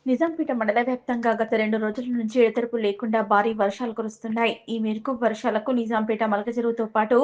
నిజాంపేట మండల వ్యాప్తంగా గత 2 రోజుల నుంచి ఎడతెరపు లేకుండా భారీ వర్షాలు కురుస్తున్నాయి. ఈ మేరకు వర్షాలకు నిజాంపేట మల్క చెరువుతో పాటు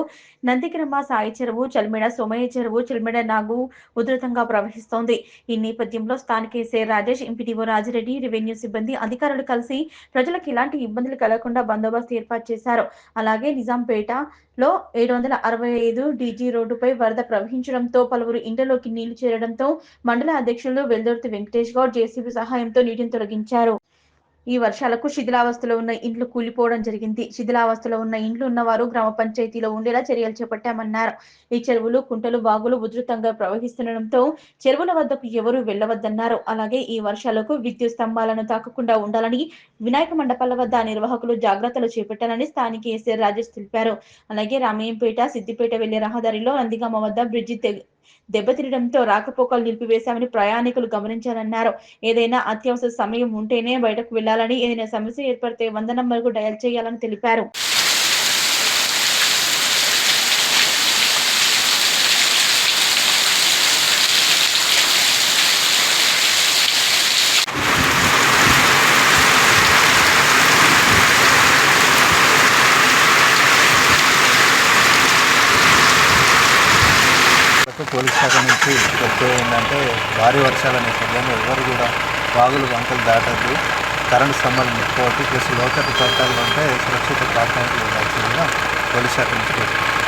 నందిగ్రామ సాయి చెరువు, చల్మెడ సోమయ్య చెరువు, చిల్మెడ నాగు ఉధృతంగా ప్రవహిస్తోంది. ఈ నేపథ్యంలో స్థానిక SI Rajesh, MPDO Rajireddy, revenue సిబ్బంది, అధికారులు కలిసి ప్రజలకు ఎలాంటి ఇబ్బందులు కలగకుండా బందోబస్తు ఏర్పాటు చేశారు. అలాగే నిజాంపేటలో 765 డీజీ రోడ్డుపై వరద ప్రవహించడంతో పలువురు ఇండ్లలోకి నీళ్లు చేరడంతో మండల అధ్యక్షులు వెల్దుర్తి వెంకటేష్ గౌడ్ జేసీబీ సహాయంతో నీటిని తొలగించారు. ఈ వర్షాలకు శిథిలావస్థలో ఉన్న ఇండ్లు కూలిపోవడం జరిగింది. శిథిలావస్థలో ఉన్న ఇండ్లు ఉన్నవారు గ్రామ పంచాయతీలో ఉండేలా చర్యలు చేపట్టామన్నారు. ఈ చెరువులు, కుంటలు, వాగులు ఉధృతంగా ప్రవహిస్తుండటంతో చెరువుల వద్దకు ఎవరూ వెళ్లవద్దన్నారు. అలాగే ఈ వర్షాలకు విద్యుత్ స్తంభాలను తాకకుండా ఉండాలని, వినాయక మండపాల వద్ద నిర్వాహకులు జాగ్రత్తలు చేపట్టాలని స్థానిక ఎస్ఐ రాజేష్ తెలిపారు. అలాగే రామయ్యంపేట, సిద్దిపేట వెళ్లే రహదారిలో నందిగామ వద్ద బ్రిడ్జి దెబ్బతినడంతో రాకపోకలు నిలిపివేశామని ప్రయాణికులు గమనించాలన్నారు. ఏదైనా అత్యవసర సమయం ఉంటేనే బయటకు వెళ్లాలని, ఏదైనా సమస్య ఏర్పడితే 100 నంబర్కు డయల్ చేయాలని తెలిపారు. పోలీస్ శాఖ నుంచి చెప్పేది ఏంటంటే భారీ వర్షాల నేపథ్యంలో ఎవరు కూడా వాగులు వంకలు దాటద్దు, కరెంటు స్తంభాలు ముట్టుకోవద్దు, ప్లస్ లోతట్టు ప్రాంతాల్లో ఉంటే సురక్షిత ప్రాంతానికి వెళ్ళాల్సిందిగా పోలీస్ శాఖ నుంచి చెప్తుంది.